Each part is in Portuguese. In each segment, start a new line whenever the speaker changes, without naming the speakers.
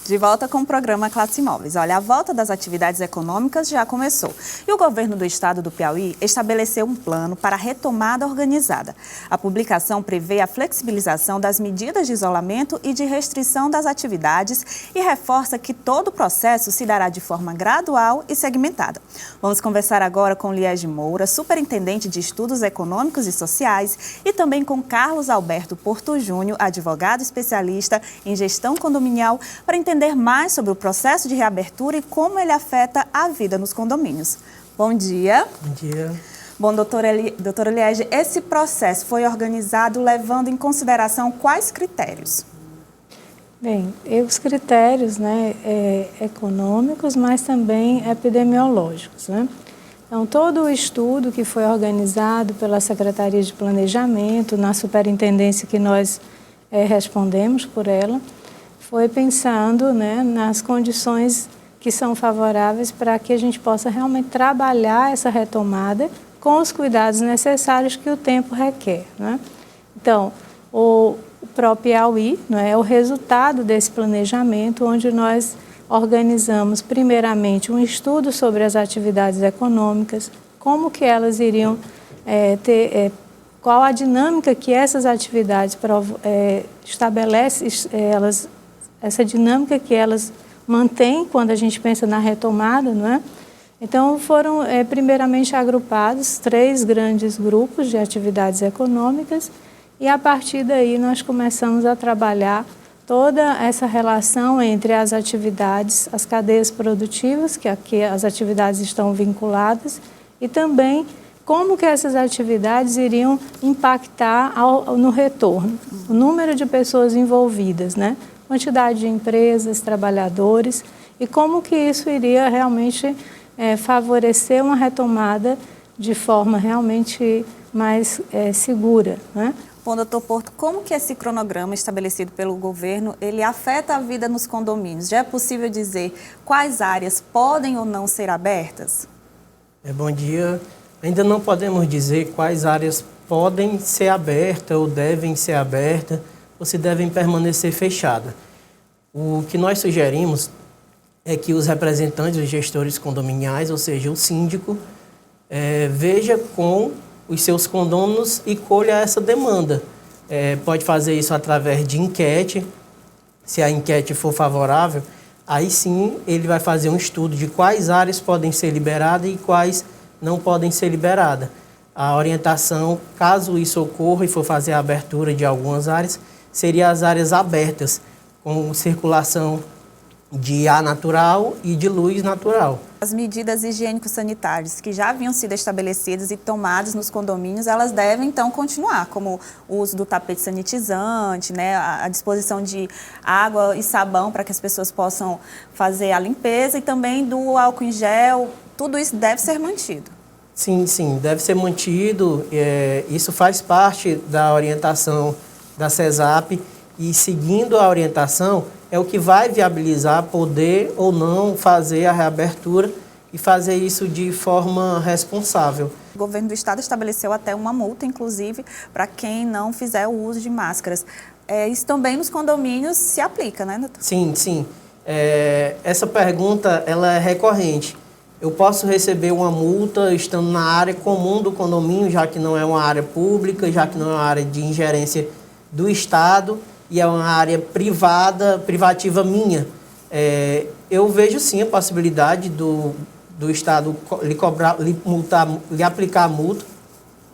De volta com o programa Classe Imóveis. Olha, a volta das atividades econômicas já começou. E o governo do estado do Piauí estabeleceu um plano para a retomada organizada. A publicação prevê a flexibilização das medidas de isolamento e de restrição das atividades e reforça que todo o processo se dará de forma gradual e segmentada. Vamos conversar agora com Liege Moura, superintendente de Estudos Econômicos e Sociais, e também com Carlos Alberto Porto Júnior, advogado especialista em gestão condominial, para entender mais sobre o processo de reabertura e como ele afeta a vida nos condomínios. Bom dia.
Bom dia.
Bom, doutora Liege, esse processo foi organizado levando em consideração quais critérios?
Bem, os critérios econômicos, mas também epidemiológicos, né? Então, todo o estudo que foi organizado pela Secretaria de Planejamento, na superintendência que nós respondemos por ela, foi pensando nas condições que são favoráveis para que a gente possa realmente trabalhar essa retomada com os cuidados necessários que o tempo requer, né? Então, o próprio Piauí é o resultado desse planejamento, onde nós organizamos primeiramente um estudo sobre as atividades econômicas, como que elas iriam qual a dinâmica que essas atividades estabelecem, essa dinâmica que elas mantêm quando a gente pensa na retomada, não é? Então, foram primeiramente agrupados 3 grandes grupos de atividades econômicas e, a partir daí, nós começamos a trabalhar toda essa relação entre as atividades, as cadeias produtivas, que aqui as atividades estão vinculadas, e também como que essas atividades iriam impactar no retorno, o número de pessoas envolvidas, né? Quantidade de empresas, trabalhadores, e como que isso iria realmente favorecer uma retomada de forma realmente mais segura, né?
Bom, doutor Porto, como que esse cronograma estabelecido pelo governo, ele afeta a vida nos condomínios? Já é possível dizer quais áreas podem ou não ser abertas?
Bom dia. Ainda não podemos dizer quais áreas podem ser abertas ou devem ser abertas, ou se devem permanecer fechadas. O que nós sugerimos é que os representantes, os gestores condominiais, ou seja, o síndico, veja com os seus condôminos e colha essa demanda. Pode fazer isso através de enquete. Se a enquete for favorável, aí sim ele vai fazer um estudo de quais áreas podem ser liberadas e quais não podem ser liberadas. A orientação, caso isso ocorra e for fazer a abertura de algumas áreas, seria as áreas abertas, com circulação de ar natural e de luz natural.
As medidas higiênico-sanitárias que já haviam sido estabelecidas e tomadas nos condomínios, elas devem então continuar, como o uso do tapete sanitizante, a disposição de água e sabão para que as pessoas possam fazer a limpeza e também do álcool em gel. Tudo isso deve ser mantido.
Sim, deve ser mantido. Isso faz parte da orientação da CESAP e, seguindo a orientação, é o que vai viabilizar poder ou não fazer a reabertura e fazer isso de forma responsável.
O governo do estado estabeleceu até uma multa, inclusive, para quem não fizer o uso de máscaras. Isso também nos condomínios se aplica, né, doutor?
Sim. Essa pergunta ela é recorrente. Eu posso receber uma multa estando na área comum do condomínio, já que não é uma área pública, já que não é uma área de ingerência do Estado e é uma área privativa minha. Eu vejo sim a possibilidade do Estado lhe aplicar a multa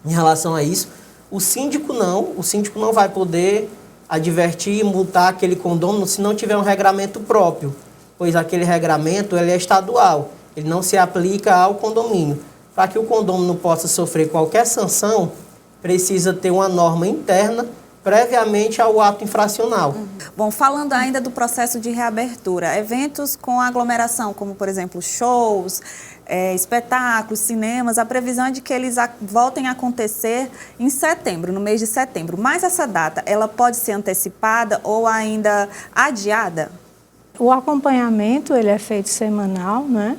em relação a isso. O síndico não vai poder advertir e multar aquele condômino se não tiver um regramento próprio, pois aquele regramento ele é estadual. Ele não se aplica ao condomínio. Para que o condomínio possa sofrer qualquer sanção, precisa ter uma norma interna previamente ao ato infracional.
Bom, falando ainda do processo de reabertura, eventos com aglomeração, como por exemplo shows, espetáculos, cinemas, a previsão é de que eles voltem a acontecer em setembro, no mês de setembro. Mas essa data, ela pode ser antecipada ou ainda adiada?
O acompanhamento ele é feito semanal, né?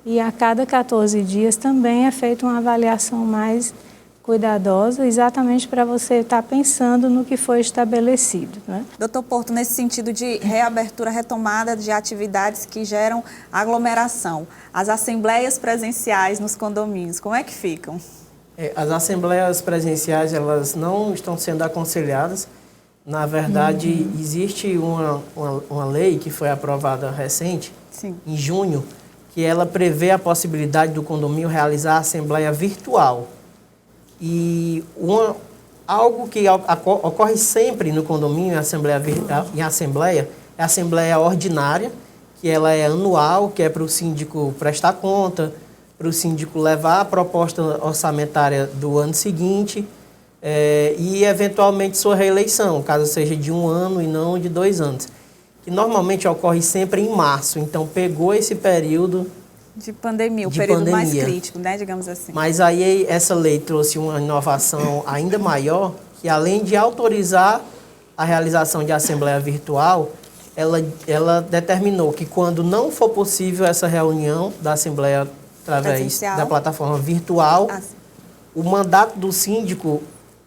E a cada 14 dias também é feita uma avaliação mais cuidadosa, exatamente para você estar pensando no que foi estabelecido, né?
Doutor Porto, nesse sentido de reabertura, retomada de atividades que geram aglomeração, as assembleias presenciais nos condomínios, como é que ficam?
As assembleias presenciais, elas não estão sendo aconselhadas. Na verdade, existe uma lei que foi aprovada recente,
Sim.
em junho, que ela prevê a possibilidade do condomínio realizar a assembleia virtual. E algo que ocorre sempre no condomínio, em assembleia, é a assembleia ordinária, que ela é anual, que é para o síndico prestar conta, para o síndico levar a proposta orçamentária do ano seguinte e, eventualmente, sua reeleição, caso seja de 1 ano e não de 2 anos. Que normalmente ocorre sempre em março, então pegou esse período
de pandemia, o
de
período
pandemia.
mais crítico, né, digamos assim.
Mas aí essa lei trouxe uma inovação ainda maior, que além de autorizar a realização de assembleia virtual, ela determinou que quando não for possível essa reunião da assembleia através
Presencial.
da plataforma virtual, o mandato do síndico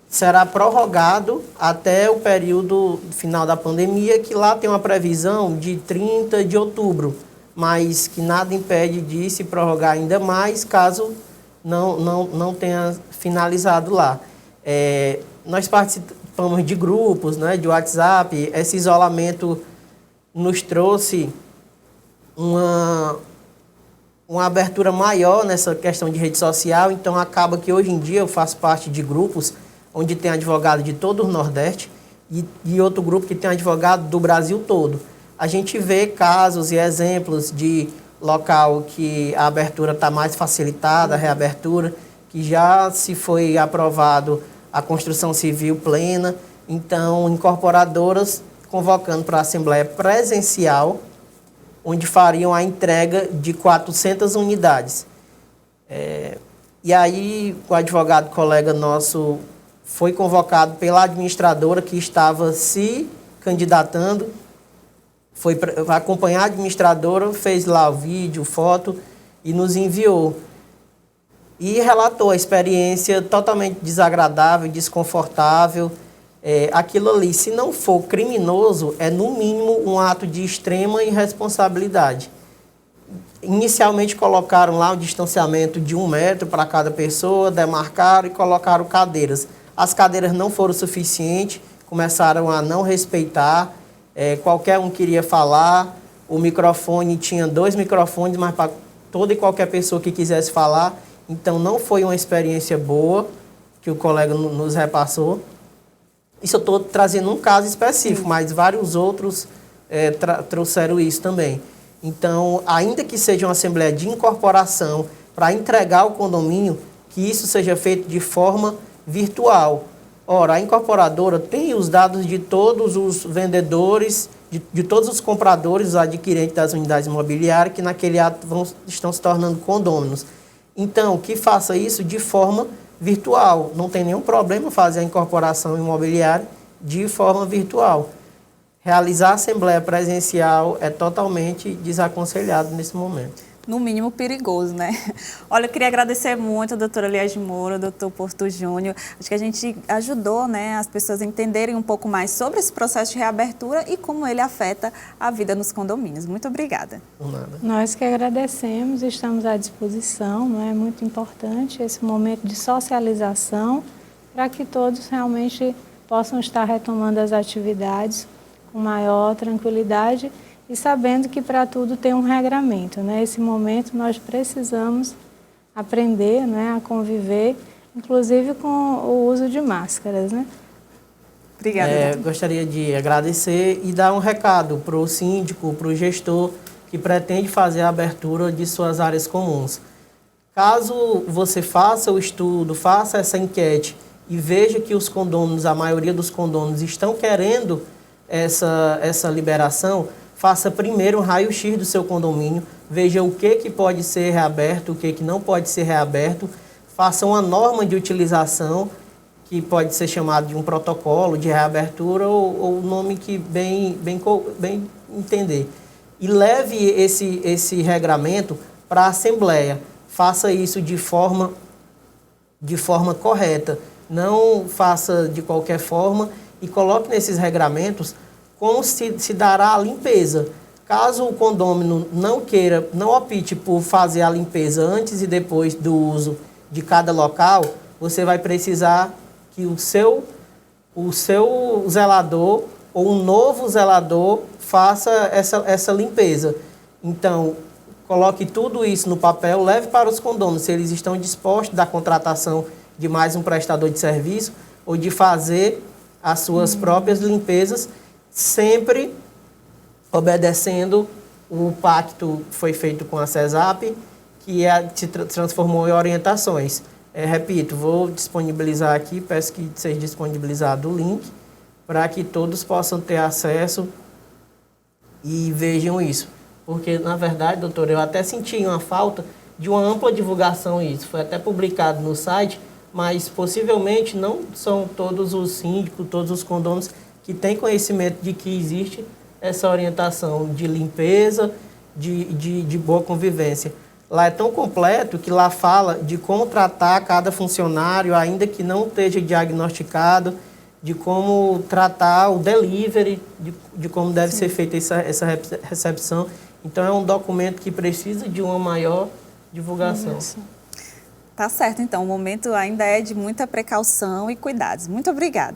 será prorrogado até o período final da pandemia, que lá tem uma previsão de 30 de outubro. Mas que nada impede de se prorrogar ainda mais caso não tenha finalizado lá. Nós participamos de grupos, né, de WhatsApp. Esse isolamento nos trouxe uma abertura maior nessa questão de rede social, então acaba que hoje em dia eu faço parte de grupos onde tem advogado de todo o Nordeste e outro grupo que tem advogado do Brasil todo. A gente vê casos e exemplos de local que a abertura está mais facilitada, a reabertura, que já se foi aprovado a construção civil plena, então incorporadoras convocando para a Assembleia presencial, onde fariam a entrega de 400 unidades. E aí o advogado colega nosso foi convocado pela administradora que estava se candidatando, foi para acompanhar a administradora, fez lá o vídeo, foto e nos enviou. E relatou a experiência totalmente desagradável, desconfortável. Aquilo ali, se não for criminoso, é no mínimo um ato de extrema irresponsabilidade. Inicialmente colocaram lá o distanciamento de 1 metro para cada pessoa, demarcaram e colocaram cadeiras. As cadeiras não foram suficientes, começaram a não respeitar. Qualquer um queria falar, o microfone tinha 2 microfones, mas para toda e qualquer pessoa que quisesse falar. Então não foi uma experiência boa que o colega nos repassou. Isso eu estou trazendo um caso específico, sim, mas vários outros trouxeram isso também. Então, ainda que seja uma assembleia de incorporação para entregar o condomínio, que isso seja feito de forma virtual. Ora, a incorporadora tem os dados de todos os vendedores, de todos os compradores, os adquirentes das unidades imobiliárias, que naquele ato estão se tornando condôminos. Então, que faça isso de forma virtual. Não tem nenhum problema fazer a incorporação imobiliária de forma virtual. Realizar a assembleia presencial é totalmente desaconselhado nesse momento.
No mínimo perigoso, né? Olha, eu queria agradecer muito a doutora Liege Moura, ao doutor Porto Júnior. Acho que a gente ajudou, né, as pessoas a entenderem um pouco mais sobre esse processo de reabertura e como ele afeta a vida nos condomínios. Muito obrigada.
Por nada.
Nós que agradecemos, estamos à disposição, não é muito importante esse momento de socialização para que todos realmente possam estar retomando as atividades com maior tranquilidade e sabendo que para tudo tem um regramento, né? Esse momento nós precisamos aprender, né, a conviver, inclusive com o uso de máscaras, né?
Obrigada.
Gostaria de agradecer e dar um recado para o síndico, para o gestor que pretende fazer a abertura de suas áreas comuns. Caso você faça o estudo, faça essa enquete e veja que os condôminos, a maioria dos condôminos estão querendo essa liberação, faça primeiro um raio-x do seu condomínio, veja o que pode ser reaberto, o que não pode ser reaberto, faça uma norma de utilização, que pode ser chamado de um protocolo de reabertura ou o nome que bem entender. E leve esse regramento para a Assembleia. Faça isso de forma de forma correta. Não faça de qualquer forma e coloque nesses regramentos como se dará a limpeza. Caso o condômino não opte por fazer a limpeza antes e depois do uso de cada local, você vai precisar que o seu zelador ou um novo zelador faça essa limpeza. Então, coloque tudo isso no papel, leve para os condôminos se eles estão dispostos da contratação de mais um prestador de serviço ou de fazer as suas próprias limpezas, sempre obedecendo o pacto que foi feito com a CESAP, que se transformou em orientações. Repito, vou disponibilizar aqui, peço que seja disponibilizado o link, para que todos possam ter acesso e vejam isso. Porque, na verdade, doutor, eu até senti uma falta de uma ampla divulgação isso. Foi até publicado no site, mas possivelmente não são todos os síndicos, todos os condôminos que têm conhecimento de que existe essa orientação de limpeza, de boa convivência. Lá é tão completo que lá fala de como tratar cada funcionário, ainda que não esteja diagnosticado, de como tratar o delivery, de como deve ser feita essa recepção. Então, é um documento que precisa de uma maior divulgação.
Tá certo, então, o momento ainda é de muita precaução e cuidados. Muito obrigada.